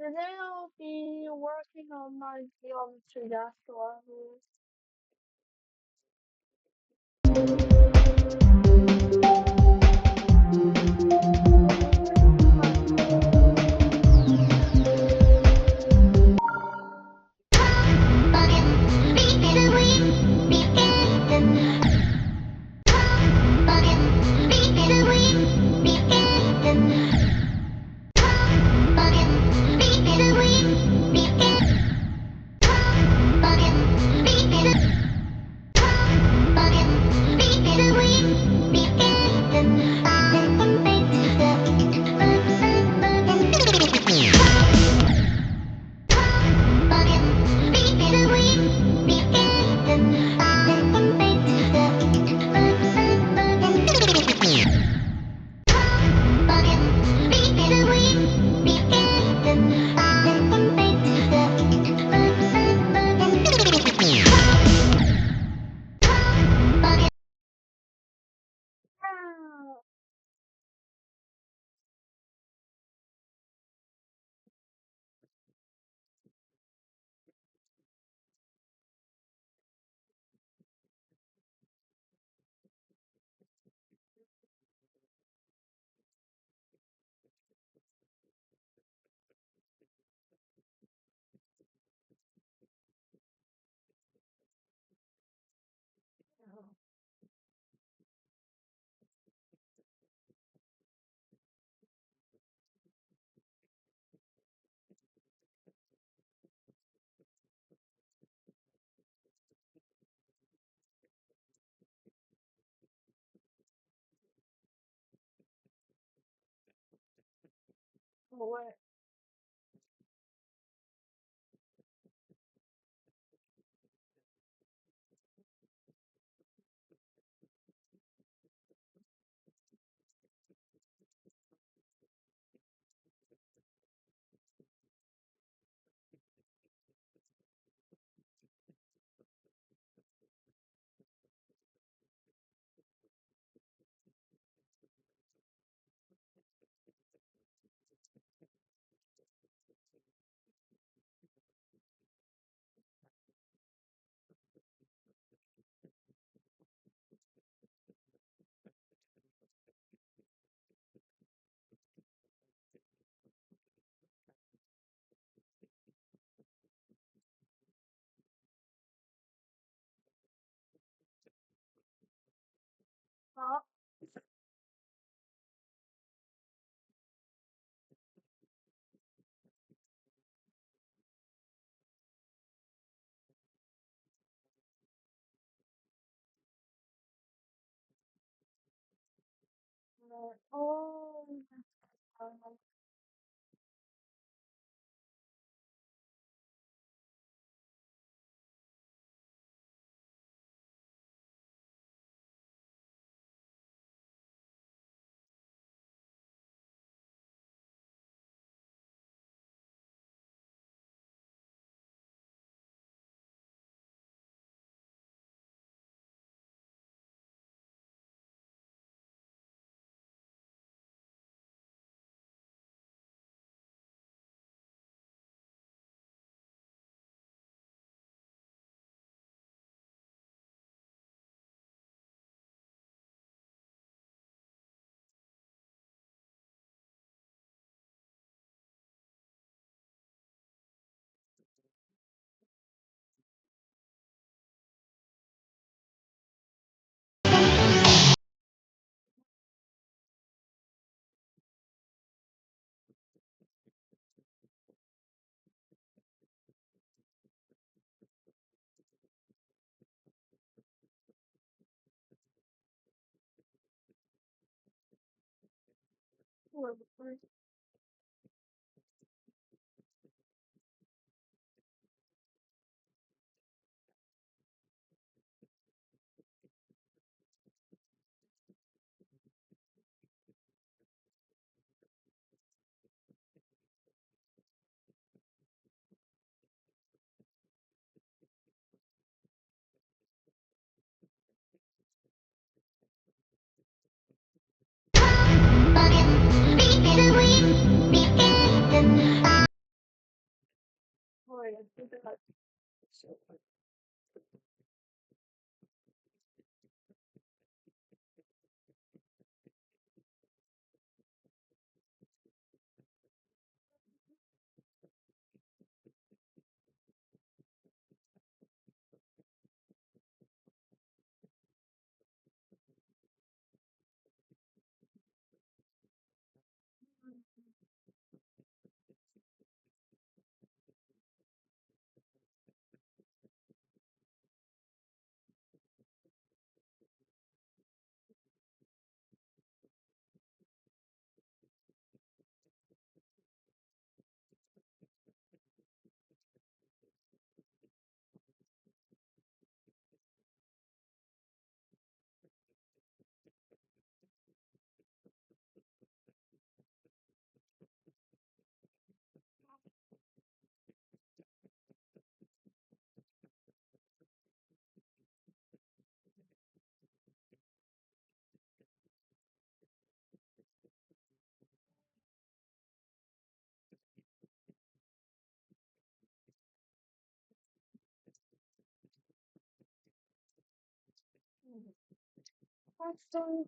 Today I'll be working on my geometry dash levels. Oh, wait. Oh, no. Oh, wait. Awesome.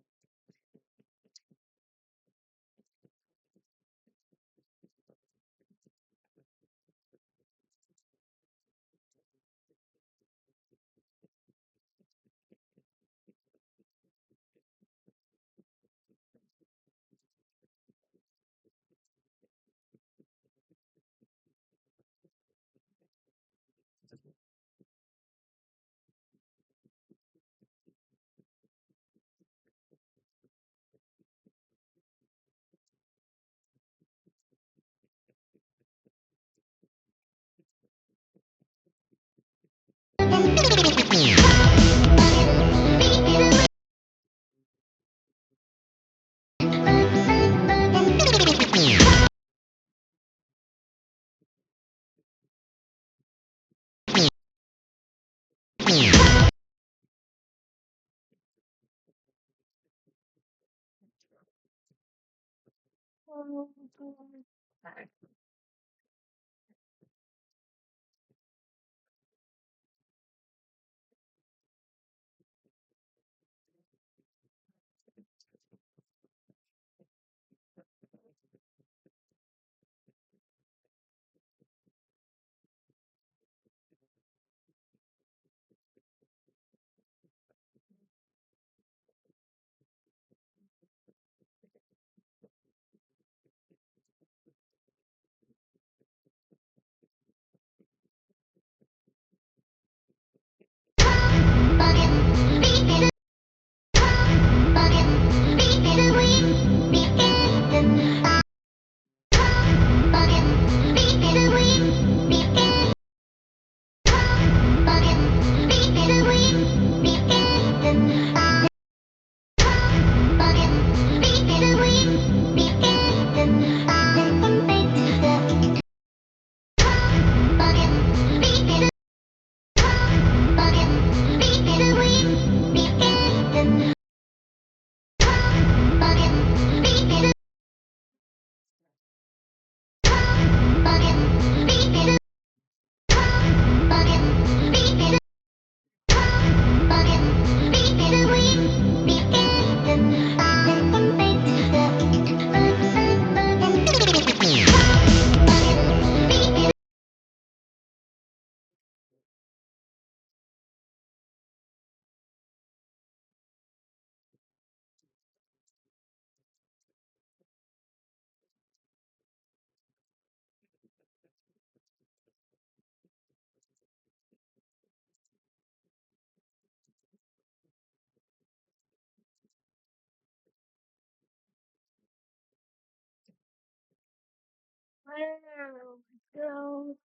Go.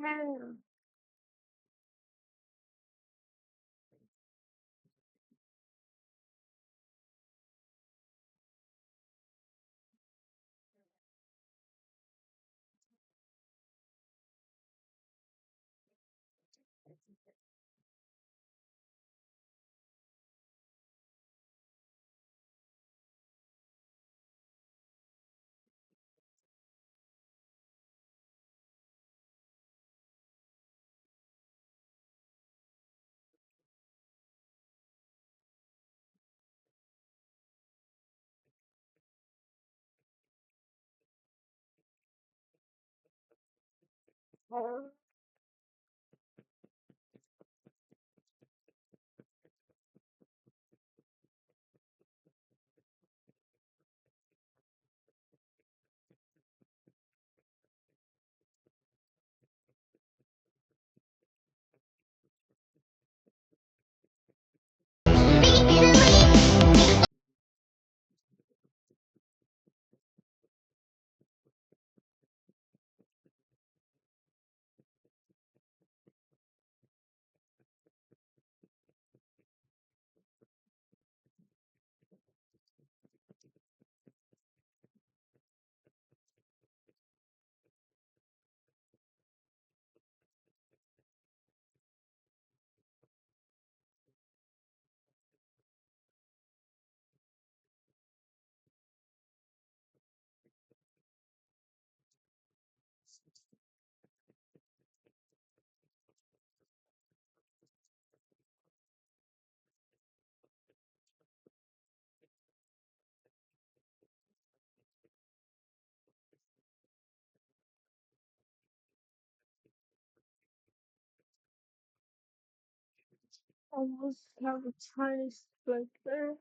Yeah. Almost have a tiny split there.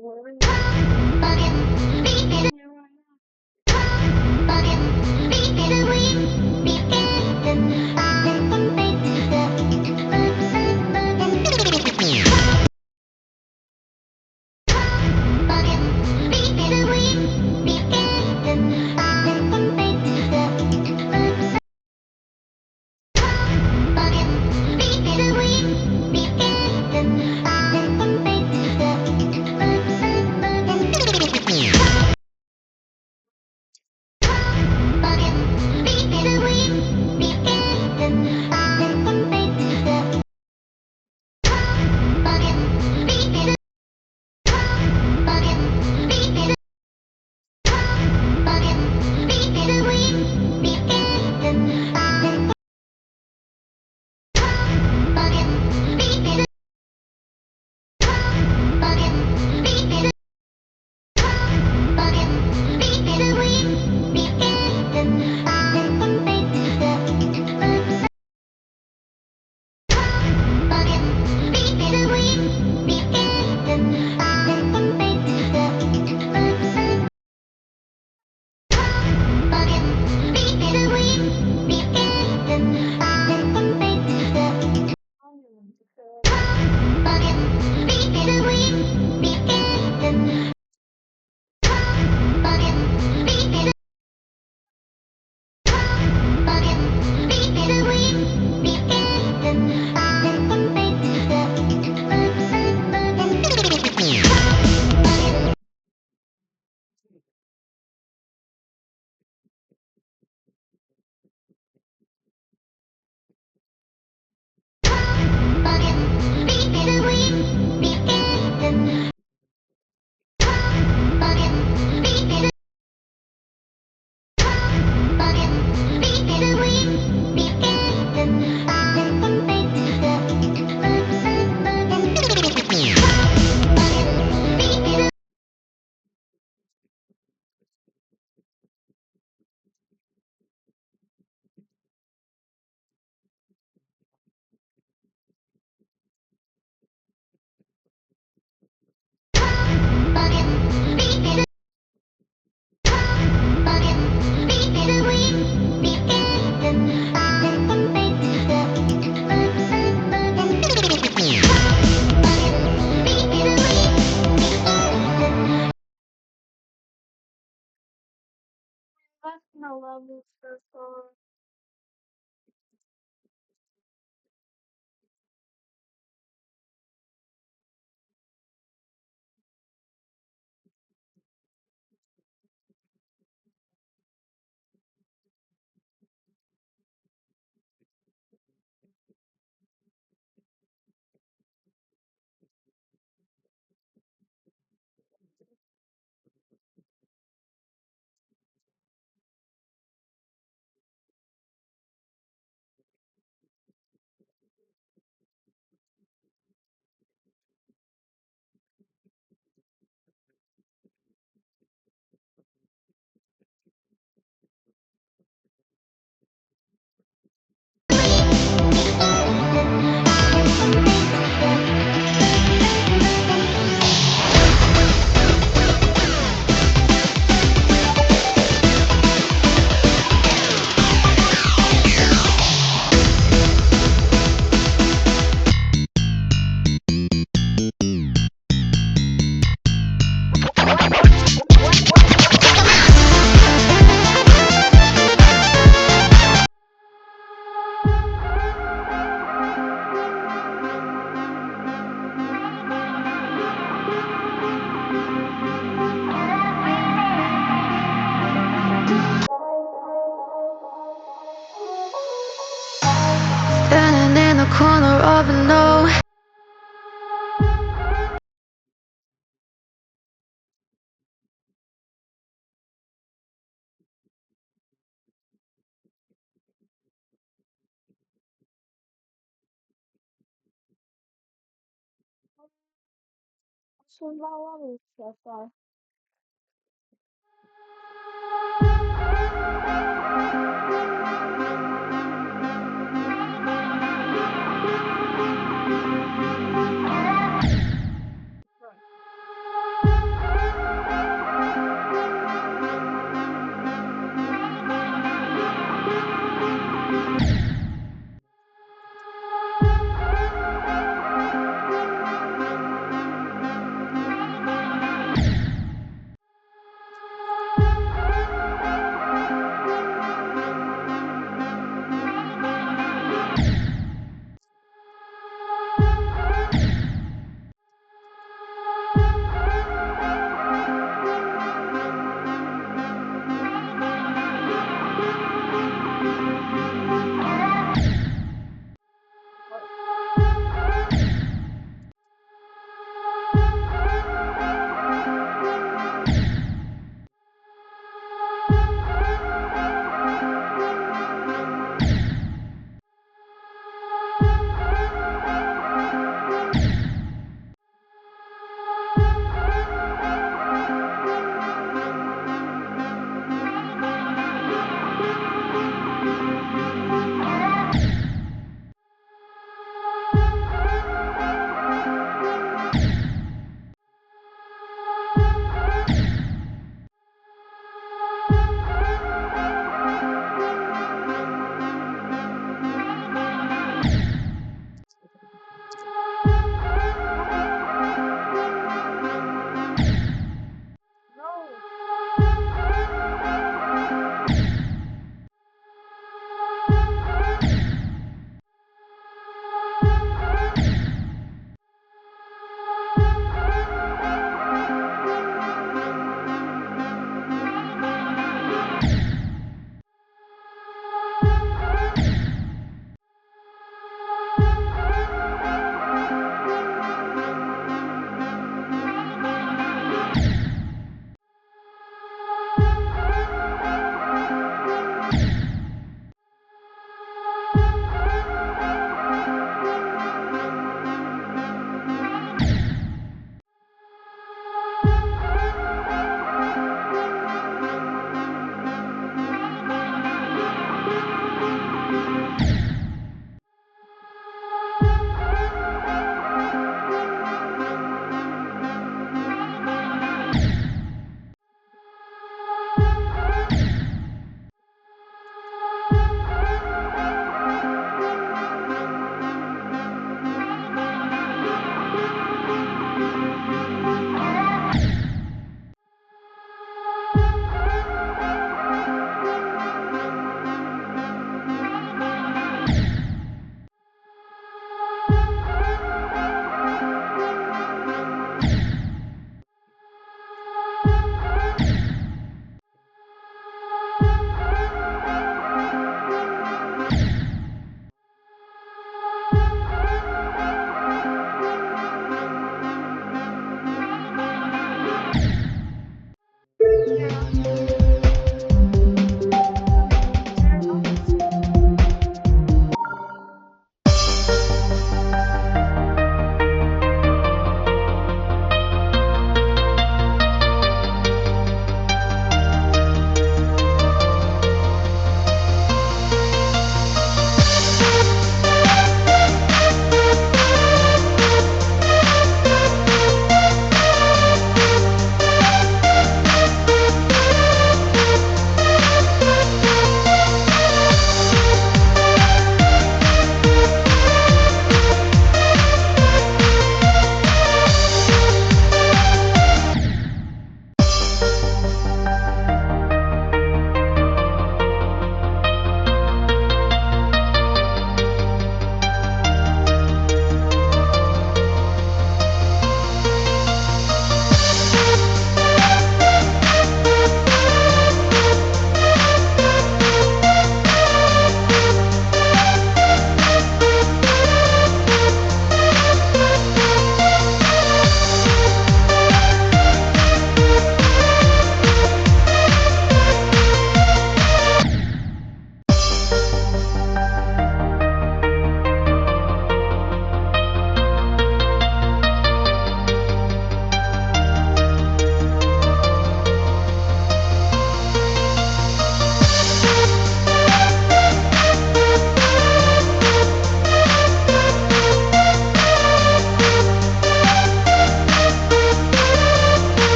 Where are you? I'm here right now. I'm in the That's my level so far. Standing in the corner of a no. So my level so far. Right. No.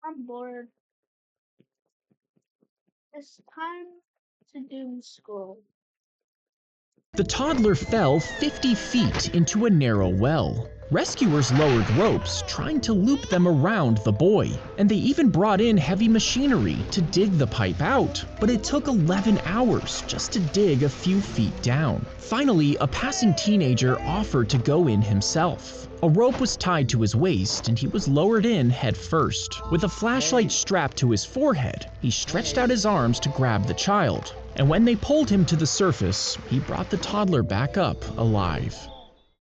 I'm bored. It's time to do school. The toddler fell 50 feet into a narrow well. Rescuers lowered ropes, trying to loop them around the boy, and they even brought in heavy machinery to dig the pipe out. But it took 11 hours just to dig a few feet down. Finally, a passing teenager offered to go in himself. A rope was tied to his waist and he was lowered in head first. With a flashlight strapped to his forehead, he stretched out his arms to grab the child. And when they pulled him to the surface, he brought the toddler back up alive.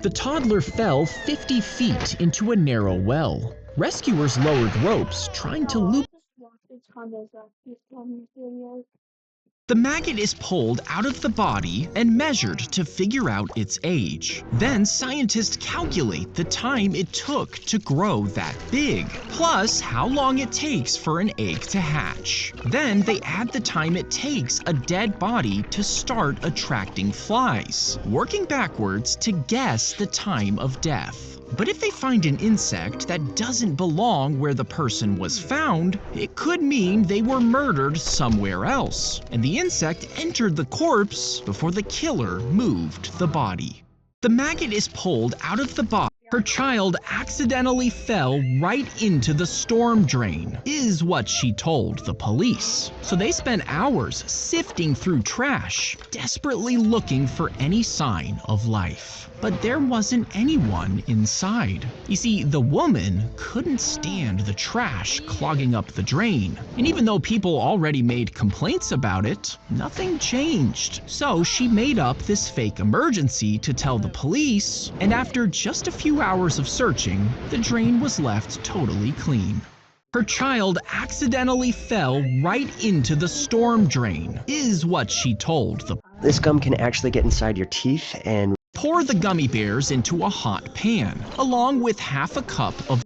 The toddler fell 50 feet into a narrow well. Rescuers lowered ropes, trying to loop. Just watch the tunnels of these videos. The maggot is pulled out of the body and measured to figure out its age. Then scientists calculate the time it took to grow that big, plus how long it takes for an egg to hatch. Then they add the time it takes a dead body to start attracting flies, working backwards to guess the time of death. But if they find an insect that doesn't belong where the person was found, it could mean they were murdered somewhere else, and the insect entered the corpse before the killer moved the body. The maggot is pulled out of the body. Her child accidentally fell right into the storm drain, is what she told the police. So they spent hours sifting through trash, desperately looking for any sign of life. But there wasn't anyone inside. You see, the woman couldn't stand the trash clogging up the drain. And even though people already made complaints about it, nothing changed. So she made up this fake emergency to tell the police, and after just a few hours of searching, the drain was left totally clean. Her child accidentally fell right into the storm drain, is what she told the police. This gum can actually get inside your teeth and Pour the gummy bears into a hot pan, along with half a cup of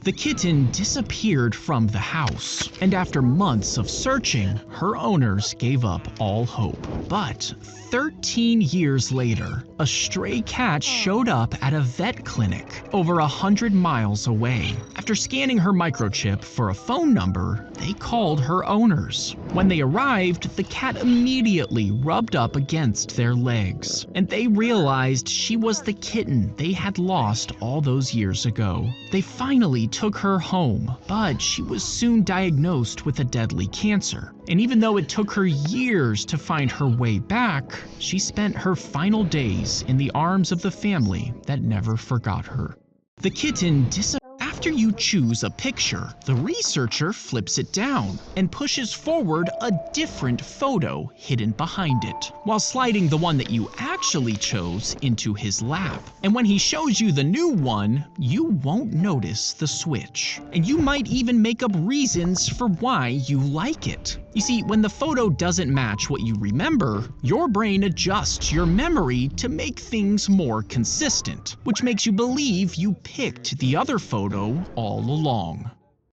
The kitten disappeared from the house, and after months of searching, her owners gave up all hope. But 13 years later, a stray cat showed up at a vet clinic over 100 miles away. After scanning her microchip for a phone number, they called her owners. When they arrived, the cat immediately rubbed up against their legs, and they realized she was the kitten they had lost all those years ago. They finally took her home, but she was soon diagnosed with a deadly cancer. And even though it took her years to find her way back, she spent her final days in the arms of the family that never forgot her. The kitten disappeared. After you choose a picture, the researcher flips it down and pushes forward a different photo hidden behind it, while sliding the one that you actually chose into his lap. And when he shows you the new one, you won't notice the switch. And you might even make up reasons for why you like it. You see, when the photo doesn't match what you remember, your brain adjusts your memory to make things more consistent, which makes you believe you picked the other photo all along.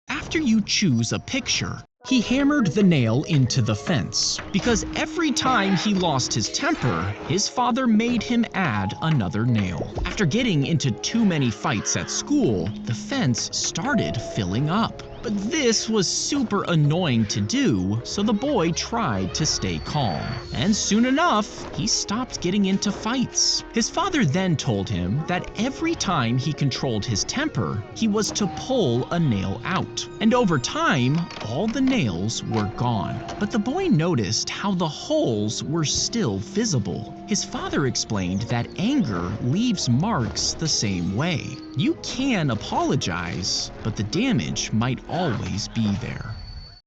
After you choose a picture, he hammered the nail into the fence, because every time he lost his temper, his father made him add another nail. After getting into too many fights at school, the fence started filling up. But this was super annoying to do, so the boy tried to stay calm. And soon enough, he stopped getting into fights. His father then told him that every time he controlled his temper, he was to pull a nail out. And over time, all the nails were gone. But the boy noticed how the holes were still visible. His father explained that anger leaves marks the same way. You can apologize, but the damage might always be there.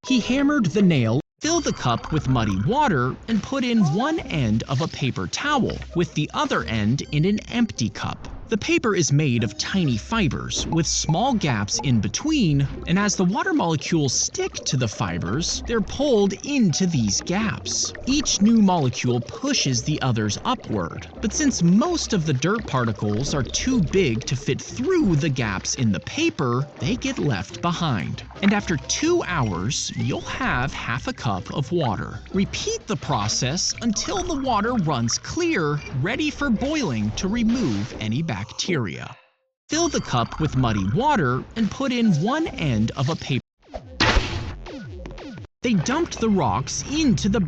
He hammered the nail, filled the cup with muddy water, and put in one end of a paper towel, with the other end in an empty cup. The paper is made of tiny fibers with small gaps in between, and as the water molecules stick to the fibers, they're pulled into these gaps. Each new molecule pushes the others upward, but since most of the dirt particles are too big to fit through the gaps in the paper, they get left behind. And after 2 hours, you'll have half a cup of water. Repeat the process until the water runs clear, ready for boiling to remove any bacteria. Fill the cup with muddy water and put in one end of a paper. They dumped the rocks into the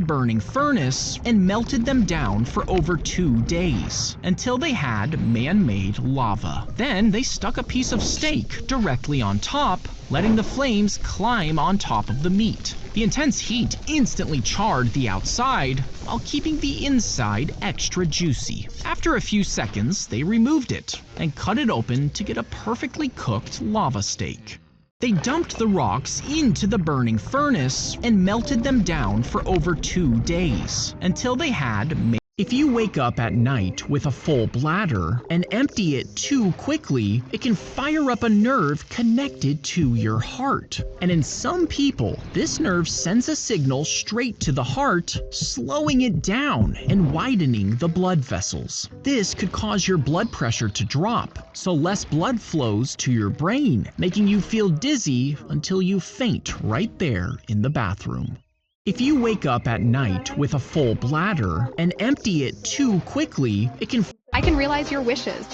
burning furnace and melted them down for over 2 days until they had man-made lava. Then they stuck a piece of steak directly on top, letting the flames climb on top of the meat. The intense heat instantly charred the outside while keeping the inside extra juicy. After a few seconds, they removed it and cut it open to get a perfectly cooked lava steak. They dumped the rocks into the burning furnace and melted them down for over 2 days until they had made. If you wake up at night with a full bladder and empty it too quickly, it can fire up a nerve connected to your heart. And in some people, this nerve sends a signal straight to the heart, slowing it down and widening the blood vessels. This could cause your blood pressure to drop, so less blood flows to your brain, making you feel dizzy until you faint right there in the bathroom. If you wake up at night with a full bladder and empty it too quickly, it can. I can realize your wishes.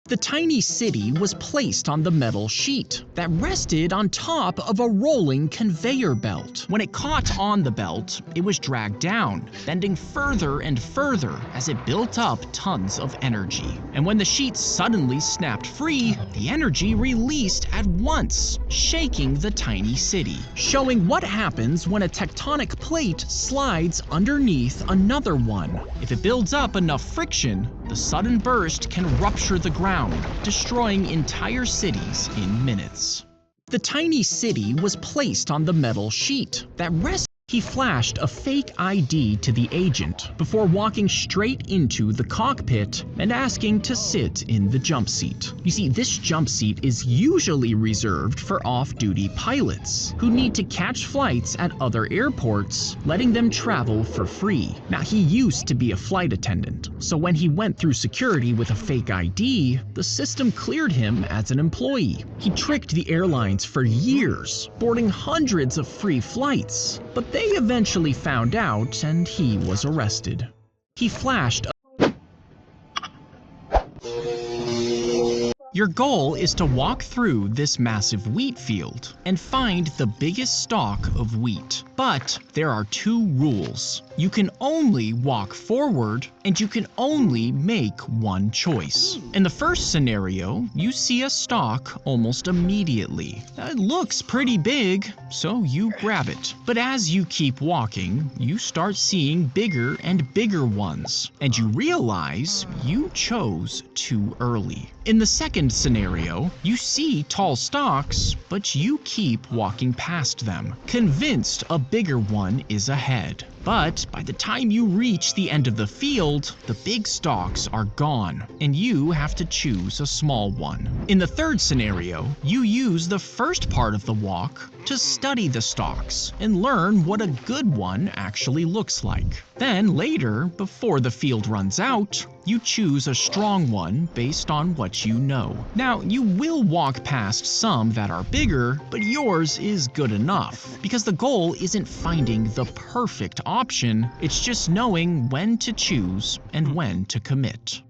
The tiny city was placed on the metal sheet that rested on top of a rolling conveyor belt. When it caught on the belt, it was dragged down, bending further and further as it built up tons of energy. And when the sheet suddenly snapped free, the energy released at once, shaking the tiny city, showing what happens when a tectonic plate slides underneath another one. If it builds up enough friction, the sudden burst can rupture the ground, destroying entire cities in minutes. The tiny city was placed on the metal sheet that rested. He flashed a fake ID to the agent before walking straight into the cockpit and asking to sit in the jump seat. You see, this jump seat is usually reserved for off-duty pilots who need to catch flights at other airports, letting them travel for free. Now, he used to be a flight attendant, so when he went through security with a fake ID, the system cleared him as an employee. He tricked the airlines for years, boarding hundreds of free flights, but they eventually found out and he was arrested. He flashed. Your goal is to walk through this massive wheat field and find the biggest stalk of wheat. But there are 2 rules. You can only walk forward and you can only make one choice. In the first scenario, you see a stalk almost immediately. It looks pretty big, so you grab it. But as you keep walking, you start seeing bigger and bigger ones, and you realize you chose too early. In the second scenario, you see tall stalks, but you keep walking past them, convinced a bigger one is ahead. But by the time you reach the end of the field, the big stalks are gone, and you have to choose a small one. In the third scenario, you use the first part of the walk to study the stalks and learn what a good one actually looks like. Then later, before the field runs out, you choose a strong one based on what you know. Now, you will walk past some that are bigger, but yours is good enough, because the goal isn't finding the perfect option, it's just knowing when to choose and when to commit.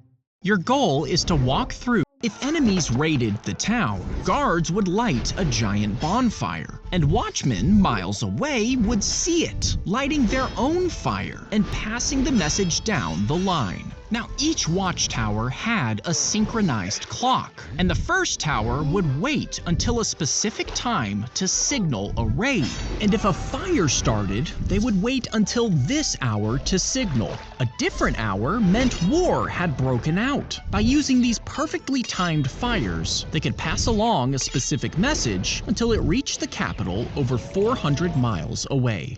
Your goal is to walk through. If enemies raided the town, guards would light a giant bonfire, and watchmen miles away would see it, lighting their own fire and passing the message down the line. Now, each watchtower had a synchronized clock, and the first tower would wait until a specific time to signal a raid. And if a fire started, they would wait until this hour to signal. A different hour meant war had broken out. By using these perfectly timed fires, they could pass along a specific message until it reached the capital over 400 miles away.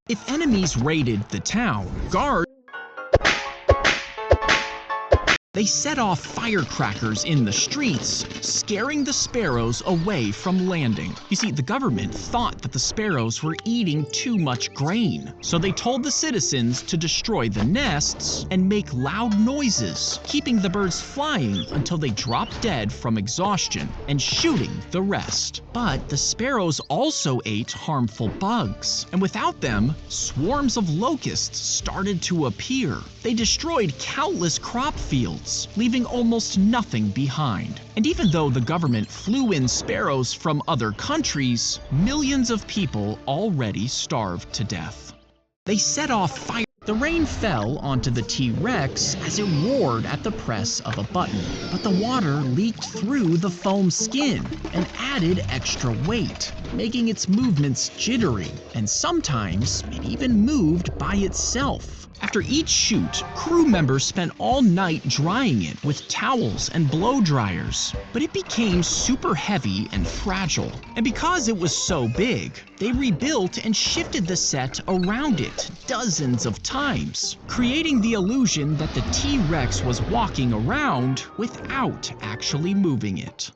If enemies raided the town, guards they set off firecrackers in the streets, scaring the sparrows away from landing. You see, the government thought that the sparrows were eating too much grain, so they told the citizens to destroy the nests and make loud noises, keeping the birds flying until they dropped dead from exhaustion and shooting the rest. But the sparrows also ate harmful bugs, and without them, swarms of locusts started to appear. They destroyed countless crop fields, leaving almost nothing behind. And even though the government flew in sparrows from other countries, millions of people already starved to death. They set off fire. The rain fell onto the T-Rex as it roared at the press of a button, but the water leaked through the foam skin and added extra weight, making its movements jittery, and sometimes it even moved by itself. After each shoot, crew members spent all night drying it with towels and blow dryers, but it became super heavy and fragile. And because it was so big, they rebuilt and shifted the set around it dozens of times, creating the illusion that the T-Rex was walking around without actually moving it.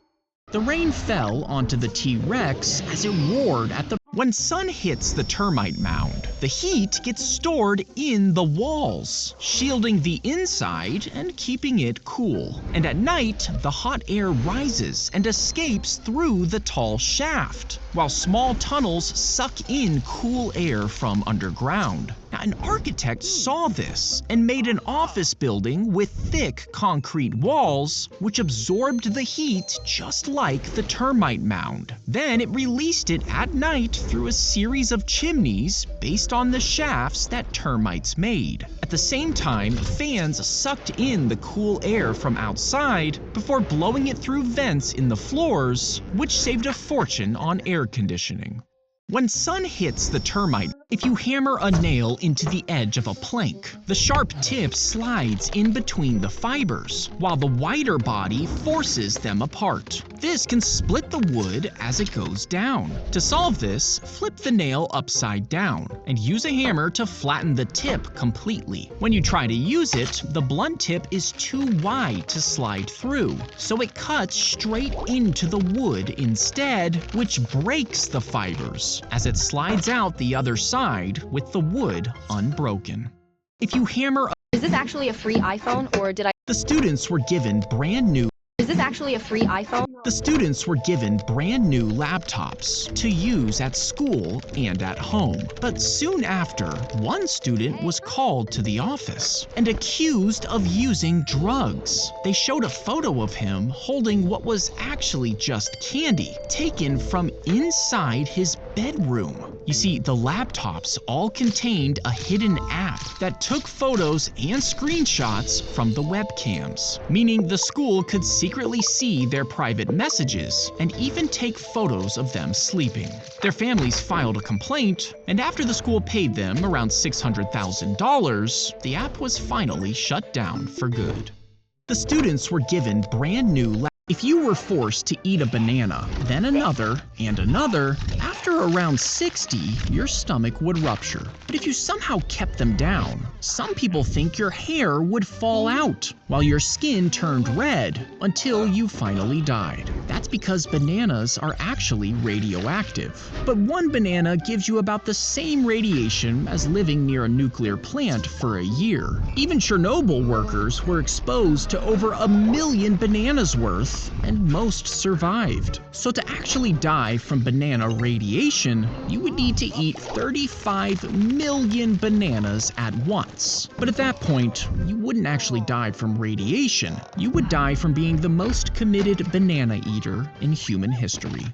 The rain fell onto the T-Rex as it roared at the... When sun hits the termite mound, the heat gets stored in the walls, shielding the inside and keeping it cool. And at night, the hot air rises and escapes through the tall shaft, while small tunnels suck in cool air from underground. Now, an architect saw this and made an office building with thick concrete walls, which absorbed the heat just like the termite mound. Then it released it at night through a series of chimneys based on the shafts that termites made. At the same time, fans sucked in the cool air from outside before blowing it through vents in the floors, which saved a fortune on air conditioning. When sun hits the termite, if you hammer a nail into the edge of a plank, the sharp tip slides in between the fibers, while the wider body forces them apart. This can split the wood as it goes down. To solve this, flip the nail upside down and use a hammer to flatten the tip completely. When you try to use it, the blunt tip is too wide to slide through, so it cuts straight into the wood instead, which breaks the fibers as it slides out the other side with the wood unbroken. If you hammer... Is this actually a free iPhone, or did I... The students were given brand new... Is this actually a free iPhone? The students were given brand new laptops to use at school and at home. But soon after, one student was called to the office and accused of using drugs. They showed a photo of him holding what was actually just candy, taken from inside his bedroom. You see, the laptops all contained a hidden app that took photos and screenshots from the webcams, meaning the school could secretly see their private messages and even take photos of them sleeping. Their families filed a complaint, and after the school paid them around $600,000, the app was finally shut down for good. The students were given brand new If you were forced to eat a banana, then another, and another, after around 60, your stomach would rupture. But if you somehow kept them down, some people think your hair would fall out, while your skin turned red, until you finally died. That's because bananas are actually radioactive. But one banana gives you about the same radiation as living near a nuclear plant for a year. Even Chernobyl workers were exposed to over 1 million bananas worth, and most survived. So to actually die from banana radiation, you would need to eat 35 million bananas at once. But at that point, you wouldn't actually die from radiation. You would die from being the most committed banana eater in human history.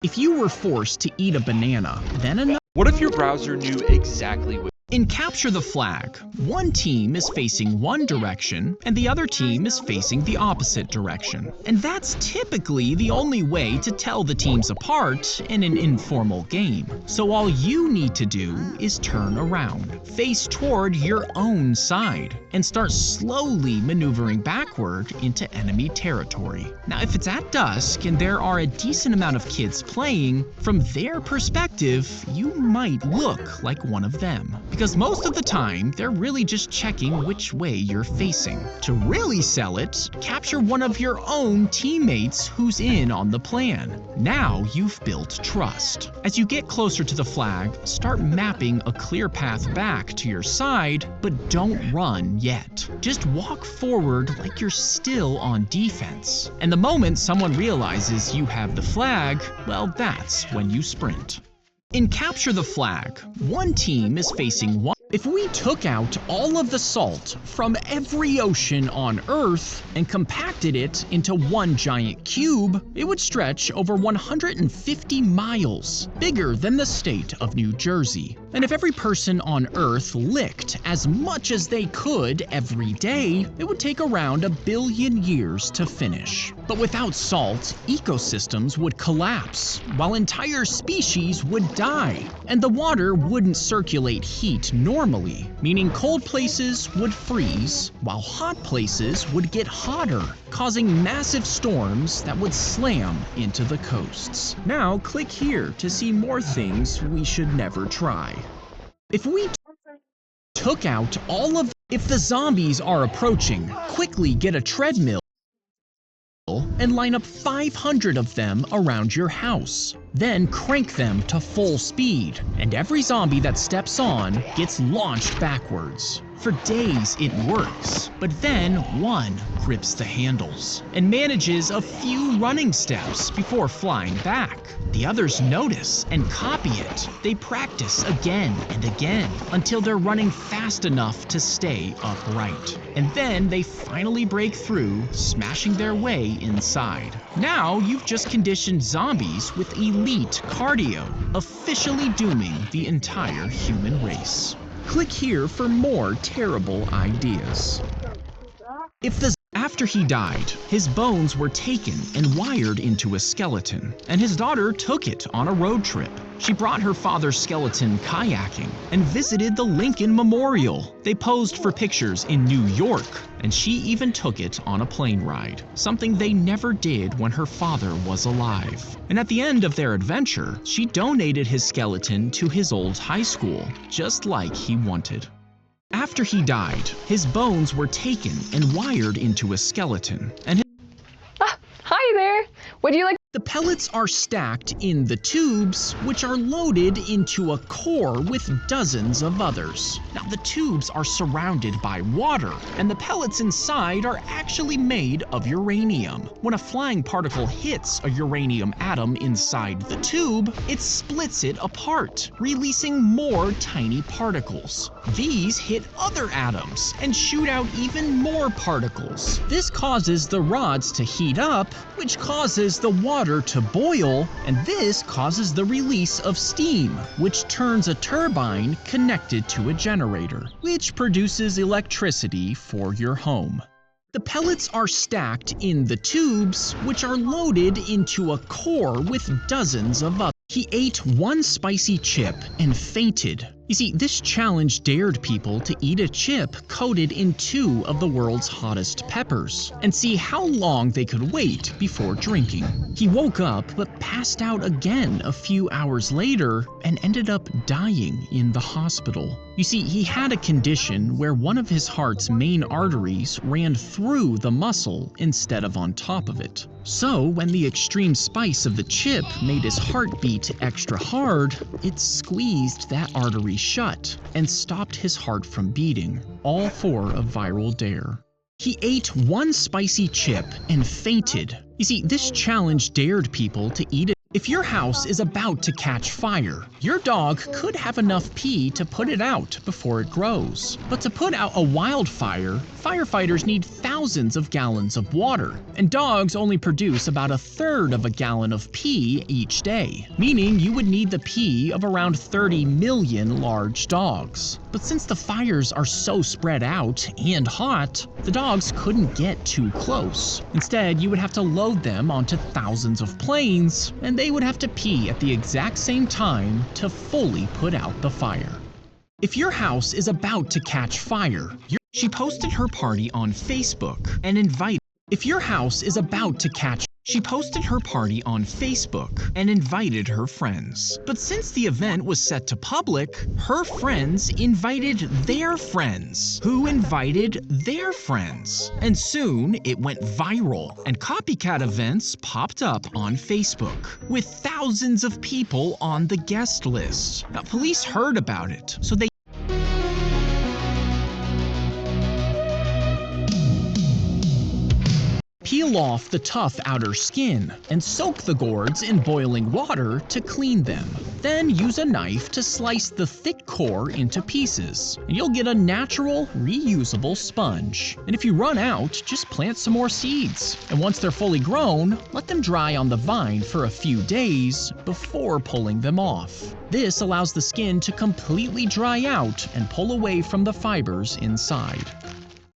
If you were forced to eat a banana, then another... What if your browser knew exactly what In Capture the Flag, one team is facing one direction and the other team is facing the opposite direction. And that's typically the only way to tell the teams apart in an informal game. So all you need to do is turn around, face toward your own side, and start slowly maneuvering backward into enemy territory. Now, if it's at dusk and there are a decent amount of kids playing, from their perspective, you might look like one of them. Because most of the time, they're really just checking which way you're facing. To really sell it, capture one of your own teammates who's in on the plan. Now you've built trust. As you get closer to the flag, start mapping a clear path back to your side, but don't run yet. Just walk forward like you're still on defense. And the moment someone realizes you have the flag, well, that's when you sprint. In Capture the Flag, one team is facing one. If we took out all of the salt from every ocean on Earth and compacted it into one giant cube, it would stretch over 150 miles, bigger than the state of New Jersey. And if every person on Earth licked as much as they could every day, it would take around 1 billion years to finish. But without salt, ecosystems would collapse, while entire species would die, and the water wouldn't circulate heat normally, meaning cold places would freeze, while hot places would get hotter, causing massive storms that would slam into the coasts. Now click here to see more things we should never try. If we took out all of... If the zombies are approaching, quickly get a treadmill and line up 500 of them around your house. Then crank them to full speed, and every zombie that steps on gets launched backwards. For days it works, but then one grips the handles and manages a few running steps before flying back. The others notice and copy it. They practice again and again until they're running fast enough to stay upright. And then they finally break through, smashing their way inside. Now you've just conditioned zombies with elite cardio, officially dooming the entire human race. Click here for more terrible ideas. After he died, his bones were taken and wired into a skeleton, and his daughter took it on a road trip. She brought her father's skeleton kayaking and visited the Lincoln Memorial. They posed for pictures in New York, and she even took it on a plane ride, something they never did when her father was alive. And at the end of their adventure, she donated his skeleton to his old high school, just like he wanted. After he died, his bones were taken and wired into a skeleton, and Hi there! Would you like... the pellets are stacked in the tubes, which are loaded into a core with dozens of others. Now, the tubes are surrounded by water, and the pellets inside are actually made of uranium. When a flying particle hits a uranium atom inside the tube, it splits it apart, releasing more tiny particles. These hit other atoms and shoot out even more particles. This causes the rods to heat up, which causes the water to boil, and this causes the release of steam, which turns a turbine connected to a generator, which produces electricity for your home. The pellets are stacked in the tubes, which are loaded into a core with dozens of others. He ate one spicy chip and fainted. You see, this challenge dared people to eat a chip coated in 2 of the world's hottest peppers and see how long they could wait before drinking. He woke up but passed out again a few hours later and ended up dying in the hospital. You see, he had a condition where one of his heart's main arteries ran through the muscle instead of on top of it. So, when the extreme spice of the chip made his heart beat extra hard, it squeezed that artery shut and stopped his heart from beating, all for a viral dare. He ate one spicy chip and fainted. You see, this challenge dared people to eat it. If your house is about to catch fire, your dog could have enough pee to put it out before it grows. But to put out a wildfire, firefighters need thousands of gallons of water, and dogs only produce about 1/3 of a gallon of pee each day, meaning you would need the pee of around 30 million large dogs. But since the fires are so spread out and hot, the dogs couldn't get too close. Instead, you would have to load them onto thousands of planes, and they would have to pee at the exact same time to fully put out the fire. If your house is about to catch fire, she posted her party on Facebook and invited. If your house is about to catch, she posted her party on Facebook and invited her friends. But since the event was set to public, her friends invited their friends, who invited their friends. And soon it went viral, and copycat events popped up on Facebook, with thousands of people on the guest list. Now, police heard about it, so they peel off the tough outer skin and soak the gourds in boiling water to clean them. Then use a knife to slice the thick core into pieces, and you'll get a natural, reusable sponge. And if you run out, just plant some more seeds. And once they're fully grown, let them dry on the vine for a few days before pulling them off. This allows the skin to completely dry out and pull away from the fibers inside.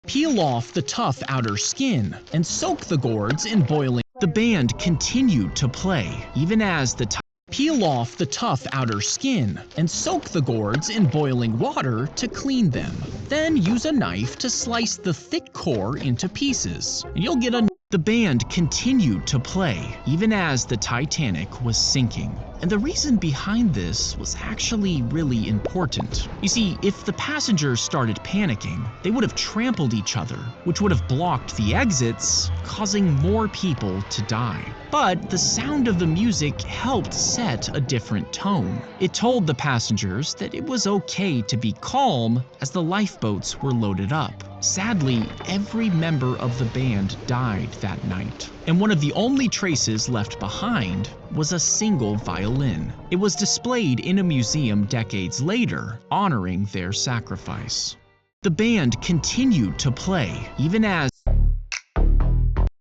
Peel off the tough outer skin and soak the gourds in boiling. The band continued to play, even as the peel off the tough outer skin and soak the gourds in boiling water to clean them. Then use a knife to slice the thick core into pieces, and you'll get a. The band continued to play, even as the Titanic was sinking. And the reason behind this was actually really important. You see, if the passengers started panicking, they would have trampled each other, which would have blocked the exits, causing more people to die. But the sound of the music helped set a different tone. It told the passengers that it was okay to be calm as the lifeboats were loaded up. Sadly, every member of the band died that night, and one of the only traces left behind was a single violin. It was displayed in a museum decades later, honoring their sacrifice. The band continued to play, even as.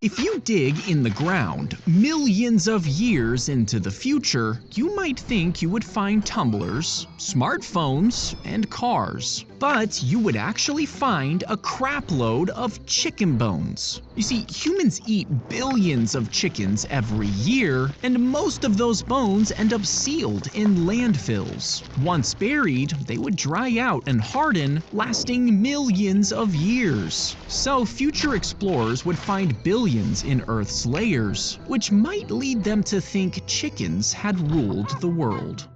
If you dig in the ground millions of years into the future, you might think you would find tumblers, smartphones, and cars. But you would actually find a crapload of chicken bones. You see, humans eat billions of chickens every year, and most of those bones end up sealed in landfills. Once buried, they would dry out and harden, lasting millions of years. So future explorers would find billions in Earth's layers, which might lead them to think chickens had ruled the world.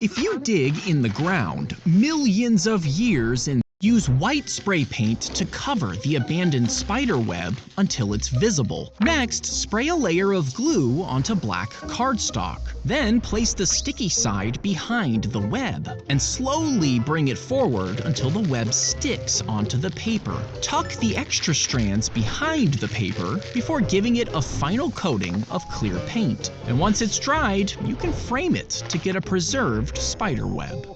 If you dig in the ground millions of years and use white spray paint to cover the abandoned spider web until it's visible. Next, spray a layer of glue onto black cardstock. Then place the sticky side behind the web and slowly bring it forward until the web sticks onto the paper. Tuck the extra strands behind the paper before giving it a final coating of clear paint. And once it's dried, you can frame it to get a preserved spider web.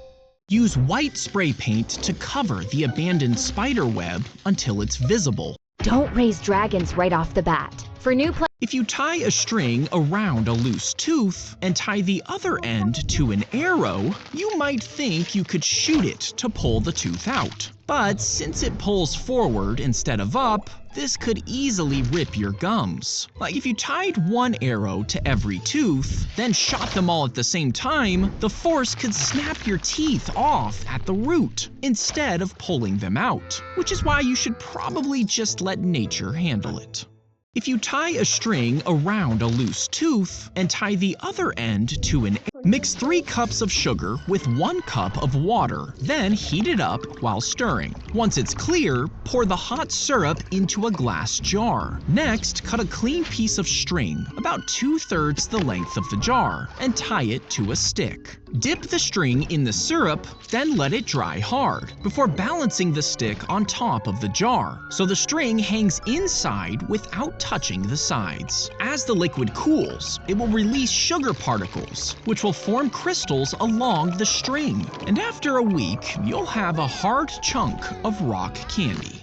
Use white spray paint to cover the abandoned spider web until it's visible. Don't raise dragons right off the bat. For new If you tie a string around a loose tooth and tie the other end to an arrow, you might think you could shoot it to pull the tooth out. But since it pulls forward instead of up, this could easily rip your gums. Like if you tied one arrow to every tooth, then shot them all at the same time, the force could snap your teeth off at the root instead of pulling them out, which is why you should probably just let nature handle it. If you tie a string around a loose tooth and tie the other end to an mix 3 cups of sugar with 1 cup of water, then heat it up while stirring. Once it's clear, pour the hot syrup into a glass jar. Next, cut a clean piece of string, about 2/3 the length of the jar, and tie it to a stick. Dip the string in the syrup, then let it dry hard, before balancing the stick on top of the jar, so the string hangs inside without touching the sides. As the liquid cools, it will release sugar particles, which will form crystals along the string. And after a week, you'll have a hard chunk of rock candy.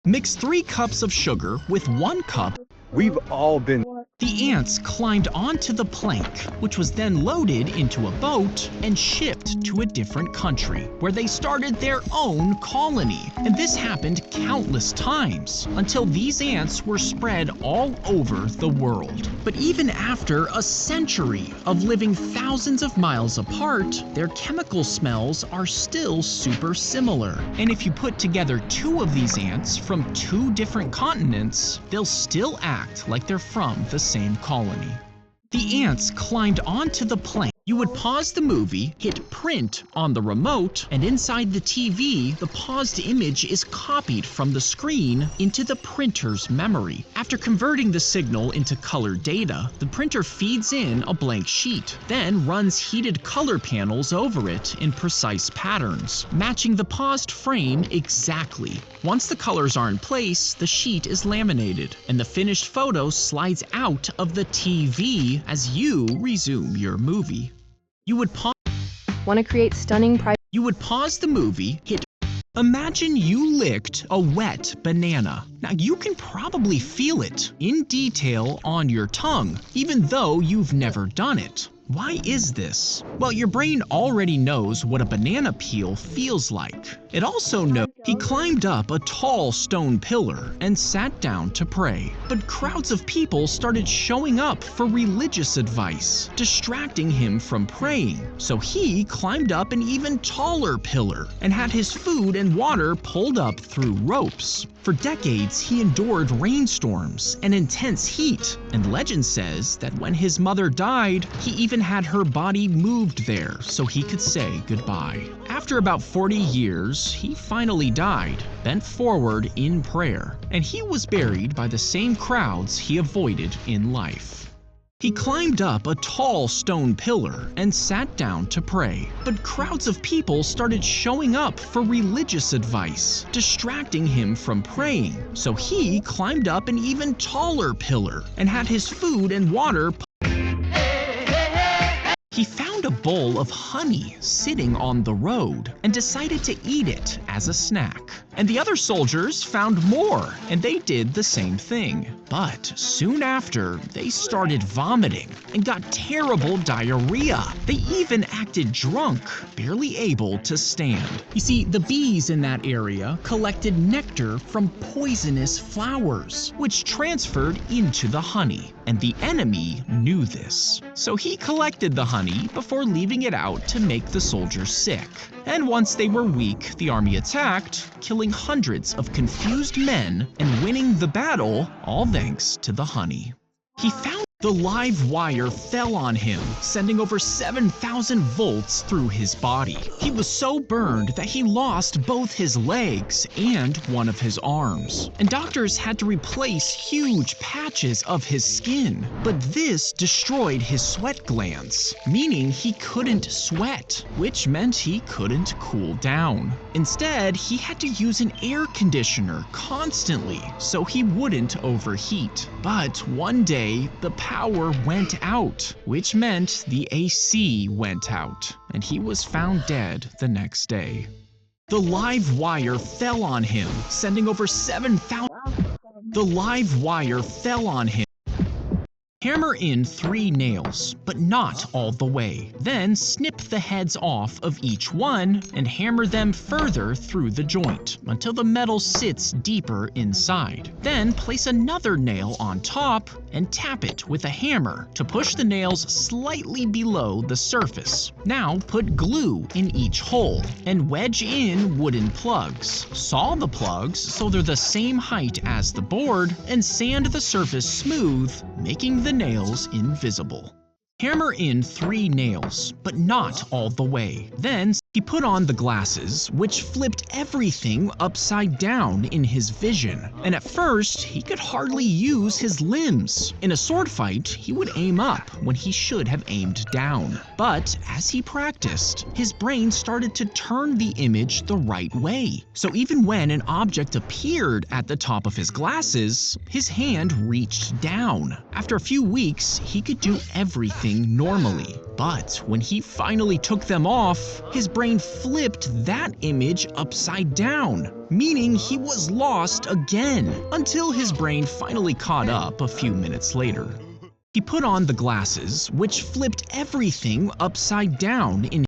Mix 3 cups of sugar with 1 cup. We've all been The ants climbed onto the plank, which was then loaded into a boat and shipped to a different country, where they started their own colony. And this happened countless times, until these ants were spread all over the world. But even after a century of living thousands of miles apart, their chemical smells are still super similar. And if you put together two of these ants from two different continents, they'll still act like they're from the same colony. The ants climbed onto the plank. You would pause the movie, hit print on the remote, and inside the TV, the paused image is copied from the screen into the printer's memory. After converting the signal into color data, the printer feeds in a blank sheet, then runs heated color panels over it in precise patterns, matching the paused frame exactly. Once the colors are in place, the sheet is laminated, and the finished photo slides out of the TV as you resume your movie. You would pause the movie, hit. Imagine you licked a wet banana. Now you can probably feel it in detail on your tongue, even though you've never done it. Why is this? Well, your brain already knows what a banana peel feels like. It also knows. He climbed up a tall stone pillar and sat down to pray. But crowds of people started showing up for religious advice, distracting him from praying. So he climbed up an even taller pillar and had his food and water pulled up through ropes. For decades, he endured rainstorms and intense heat, and legend says that when his mother died, he even had her body moved there so he could say goodbye. After about 40 years, he finally died, bent forward in prayer, and he was buried by the same crowds he avoided in life. He climbed up a tall stone pillar and sat down to pray. But crowds of people started showing up for religious advice, distracting him from praying. So he climbed up an even taller pillar and had his food and water. He found a bowl of honey sitting on the road and decided to eat it as a snack. And the other soldiers found more, and they did the same thing. But soon after, they started vomiting and got terrible diarrhea. They even acted drunk, barely able to stand. You see, the bees in that area collected nectar from poisonous flowers, which transferred into the honey. And the enemy knew this. So he collected the honey before leaving it out to make the soldiers sick. And once they were weak, the army attacked, killing hundreds of confused men and winning the battle, all thanks to the honey. He found the live wire fell on him, sending over 7,000 volts through his body. He was so burned that he lost both his legs and one of his arms. And doctors had to replace huge patches of his skin. But this destroyed his sweat glands, meaning he couldn't sweat, which meant he couldn't cool down. Instead, he had to use an air conditioner constantly so he wouldn't overheat. But one day, the power went out, which meant the AC went out, and he was found dead the next day. The live wire fell on him, sending over 7,000. The live wire fell on him. Hammer in 3 nails, but not all the way. Then snip the heads off of each one and hammer them further through the joint until the metal sits deeper inside. Then place another nail on top and tap it with a hammer to push the nails slightly below the surface. Now put glue in each hole and wedge in wooden plugs. Saw the plugs so they're the same height as the board and sand the surface smooth, making the nails invisible. Hammer in 3 nails, but not all the way. Then he put on the glasses, which flipped everything upside down in his vision. And at first, he could hardly use his limbs. In a sword fight, he would aim up when he should have aimed down. But as he practiced, his brain started to turn the image the right way. So even when an object appeared at the top of his glasses, his hand reached down. After a few weeks, he could do everything normally. But when he finally took them off, his brain flipped that image upside down, meaning he was lost again, until his brain finally caught up a few minutes later. He put on the glasses, which flipped everything upside down in.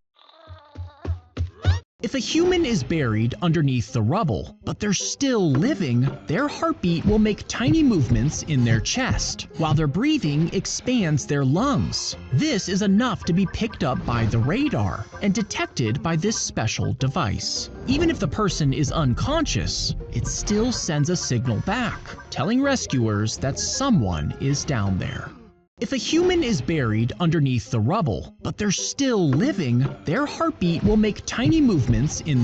If a human is buried underneath the rubble, but they're still living, their heartbeat will make tiny movements in their chest, while their breathing expands their lungs. This is enough to be picked up by the radar and detected by this special device. Even if the person is unconscious, it still sends a signal back, telling rescuers that someone is down there. If a human is buried underneath the rubble, but they're still living, their heartbeat will make tiny movements in